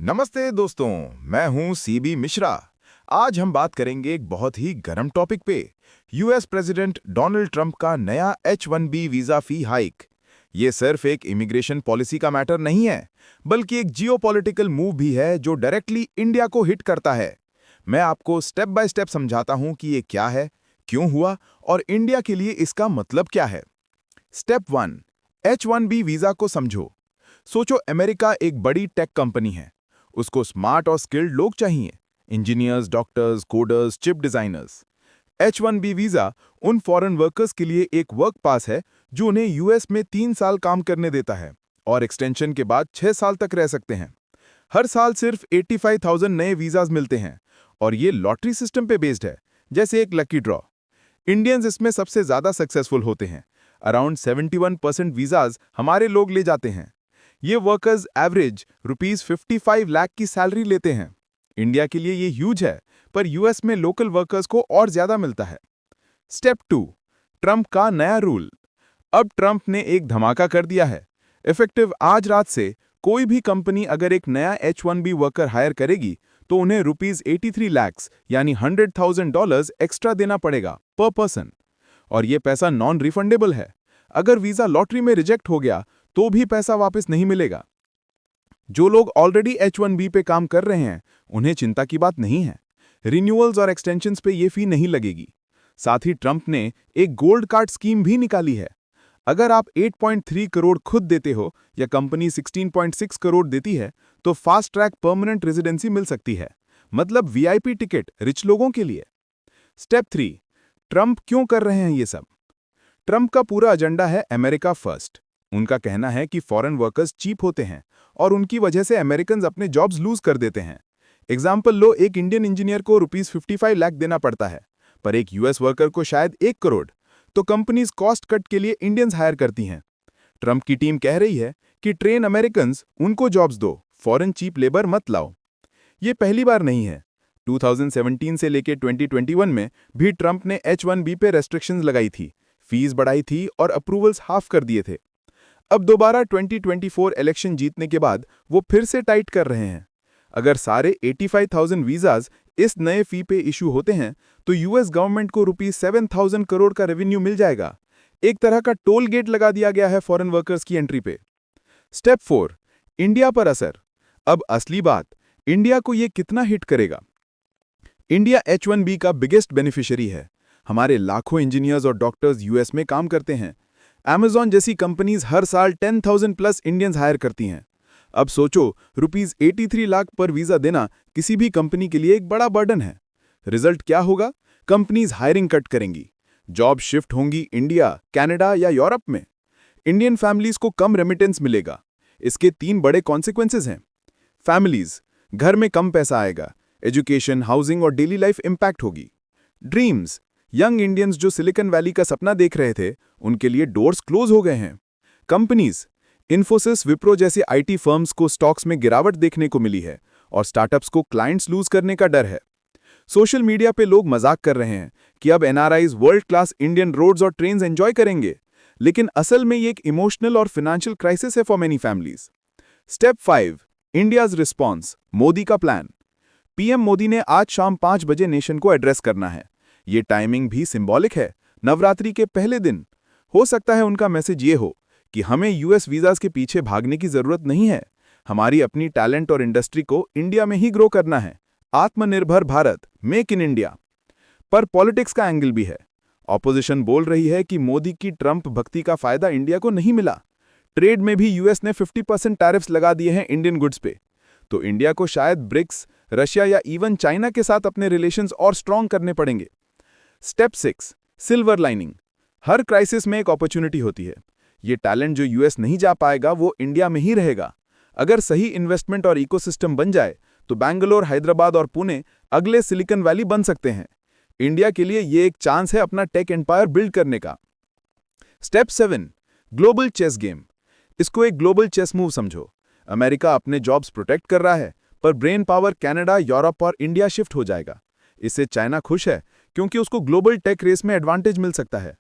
नमस्ते दोस्तों, मैं हूं सीबी मिश्रा। आज हम बात करेंगे एक बहुत ही गर्म टॉपिक पे। यूएस प्रेसिडेंट डोनाल्ड ट्रंप का नया H-1B वीजा फी हाइक। ये सिर्फ एक इमिग्रेशन पॉलिसी का मैटर नहीं है, बल्कि एक जियोपॉलिटिकल मूव भी है जो डायरेक्टली इंडिया को हिट करता है। मैं आपको स्टेप बाय स्टेप समझाता हूं कि ये क्या है, क्यों हुआ और इंडिया के लिए इसका मतलब क्या है। स्टेप 1, H-1B वीजा को समझो। सोचो, अमेरिका एक बड़ी टेक कंपनी है। उसको स्मार्ट और स्किल्ड लोग चाहिए, engineers, doctors, coders, chip designers. H-1B visa उन फॉरेन वर्कर्स के लिए एक वर्क पास है जो उन्हें यूएस में 3 साल काम करने देता है और एक्सटेंशन के बाद 6 साल तक रह सकते हैं। हर साल सिर्फ 85,000 नए वीजाज मिलते हैं और ये लॉटरी सिस्टम पे बेस्ड है, जैसे एक लकी ड्रॉ। इंडियंस इसमें सबसे ज्यादा सक्सेसफुल होते हैं। अराउंड 71% वीजाज हमारे लोग ले जाते हैं। ये वर्कर्स एवरेज ₹55 लाख की सैलरी लेते हैं। इंडिया के लिए ये ह्यूज है, पर यूएस में लोकल वर्कर्स को और ज्यादा मिलता है। स्टेप 2, ट्रंप का नया रूल। अब ट्रंप ने एक धमाका कर दिया है। इफेक्टिव आज रात से कोई भी कंपनी अगर एक नया H-1B वर्कर हायर करेगी तो उन्हें ₹83 लाख यानी $100,000 एक्स्ट्रा देना पड़ेगा पर पर्सन। और ये पैसा नॉन रिफंडेबल है। अगर वीजा लॉटरी में रिजेक्ट हो गया तो भी पैसा वापस नहीं मिलेगा। जो लोग ऑलरेडी H-1B पे काम कर रहे हैं उन्हें चिंता की बात नहीं है। रिन्यूअल्स और एक्सटेंशंस पे ये फी नहीं लगेगी। साथ ही ट्रंप ने एक गोल्ड कार्ड स्कीम भी निकाली है। अगर आप 8.3 करोड़ खुद देते हो या कंपनी 16.6 करोड़ देती है तो फास्ट ट्रैक परमानेंट रेजिडेंसी मिल सकती है, मतलब वीआईपी टिकट रिच लोगों के लिए। स्टेप 3, ट्रंप क्यों कर रहे हैं ये सब। ट्रंप का पूरा एजेंडा है अमेरिका फर्स्ट। उनका कहना है कि फॉरेन वर्कर्स चीप होते हैं और उनकी वजह से अमेरिकन अपने जॉब्स लूज कर देते हैं। एग्जाम्पल लो, एक इंडियन इंजीनियर को ₹55 लाख देना पड़ता है, पर एक यूएस वर्कर को शायद 1 करोड़। तो कंपनीज कॉस्ट कट के लिए इंडियंस हायर करती हैं। ट्रंप की टीम कह रही है कि ट्रेन अमेरिकन, उनको जॉब्स दो, फॉरेन चीप लेबर मत लाओ। ये पहली बार नहीं है। 2017 से लेकर 2021 में भी ट्रंप ने H-1B पे रेस्ट्रिक्शंस लगाई थी, फीस बढ़ाई थी और अप्रूवल्स हाफ कर दिए थे। अब दोबारा 2024 इलेक्शन जीतने के बाद वो फिर से टाइट कर रहे हैं। अगर सारे 85,000 वीजाज इस नए फी पे इशू होते हैं तो यूएस गवर्नमेंट को ₹7,000 करोड़ का रेवेन्यू मिल जाएगा। एक तरह का टोल गेट लगा दिया गया है फॉरेन वर्कर्स की एंट्री पे। स्टेप 4, इंडिया पर असर। अब असली बात, इंडिया को ये कितना हिट करेगा। इंडिया H-1B का बिगेस्ट बेनिफिशियरी है। हमारे लाखों इंजीनियर्स और डॉक्टर्स यूएस में काम करते हैं। Amazon जैसी कंपनीज हर साल 10,000 प्लस इंडियंस हायर करती हैं। अब सोचो, ₹83 लाख पर वीजा देना किसी भी कंपनी के लिए एक बड़ा बर्डन है। रिजल्ट क्या होगा? कंपनीज हायरिंग कट करेंगी, जॉब शिफ्ट होंगी इंडिया, कनाडा या यूरोप में। इंडियन फैमिलीज को कम रेमिटेंस मिलेगा। इसके 3 बड़े कॉन्सिक्वेंसेज हैं। फैमिलीज, घर में कम पैसा आएगा, एजुकेशन, हाउसिंग और डेली लाइफ इंपैक्ट होगी। ड्रीम्स, यंग इंडियंस जो सिलिकॉन वैली का सपना देख रहे थे, उनके लिए डोर्स क्लोज हो गए हैं। कंपनीज, इन्फोसिस, विप्रो जैसे आईटी फर्म्स को स्टॉक्स में गिरावट देखने को मिली है और स्टार्टअप्स को क्लाइंट्स लूज करने का डर है। सोशल मीडिया पे लोग मजाक कर रहे हैं कि अब NRIs world class Indian roads और ट्रेन्स एंजॉय करेंगे, लेकिन असल में ये एक इमोशनल और फाइनेंशियल क्राइसिस है for many families. Step 5, India's response, Modi का प्लान। पीएम मोदी ने आज शाम 5 बजे नेशन को एड्रेस करना है। ये टाइमिंग भी सिंबॉलिक है, नवरात्रि के पहले दिन। हो सकता है उनका मैसेज ये हो कि हमें यूएस वीजास के पीछे भागने की जरूरत नहीं है, हमारी अपनी टैलेंट और इंडस्ट्री को इंडिया में ही ग्रो करना है। आत्मनिर्भर भारत, मेक इन इंडिया। पर पॉलिटिक्स का एंगल भी है। ऑपोजिशन बोल रही है कि मोदी की ट्रंप भक्ति का फायदा इंडिया को नहीं मिला। ट्रेड में भी यूएस ने 50% टैरिफ्स लगा दिए हैं इंडियन गुड्स पे। तो इंडिया को शायद ब्रिक्स, रशिया या इवन चाइना के साथ अपने रिलेशंस और स्ट्रॉन्ग करने पड़ेंगे। Step 6, silver lining. हर क्राइसिस में एक अपॉर्चुनिटी होती है। ये टैलेंट जो यूएस नहीं जा पाएगा वो इंडिया में ही रहेगा। अगर सही इन्वेस्टमेंट और इकोसिस्टम बन जाए तो बैंगलोर, हैदराबाद और पुणे अगले सिलिकॉन वैली बन सकते हैं। इंडिया के लिए ये एक चांस है अपना टेक एम्पायर बिल्ड करने का। Step 7, global chess game. इसको एक ग्लोबल चेस मूव समझो। अमेरिका अपने जॉब्स प्रोटेक्ट कर रहा है, पर ब्रेन पावर कनाडा, यूरोप और इंडिया शिफ्ट हो जाएगा। इससे चाइना खुश है क्योंकि उसको ग्लोबल टेक रेस में एडवांटेज मिल सकता है।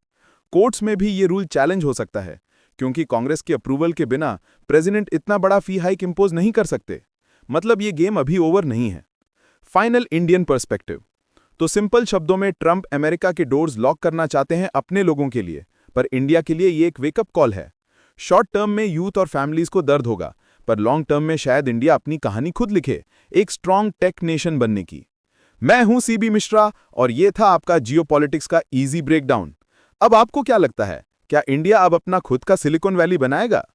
कोर्ट्स में भी ये रूल चैलेंज हो सकता है क्योंकि कांग्रेस की अप्रूवल के बिना प्रेसिडेंट इतना बड़ा फी हाइक इंपोज नहीं कर सकते। मतलब ये गेम अभी ओवर नहीं है। Final Indian perspective. तो सिंपल शब्दों में ट्रंप अमेरिका के डोर्स लॉक करना चाहते हैं अपने लोगों के लिए, पर इंडिया के लिए ये एक वेकअप कॉल है। शॉर्ट टर्म में यूथ और फैमिलीज को दर्द होगा, पर लॉन्ग टर्म में शायद इंडिया अपनी कहानी खुद लिखे, एक स्ट्रॉन्ग टेक नेशन बनने की। मैं हूं सीबी मिश्रा और ये था आपका जियोपॉलिटिक्स का इजी ब्रेकडाउन। अब आपको क्या लगता है, क्या इंडिया अब अपना खुद का सिलिकॉन वैली बनाएगा?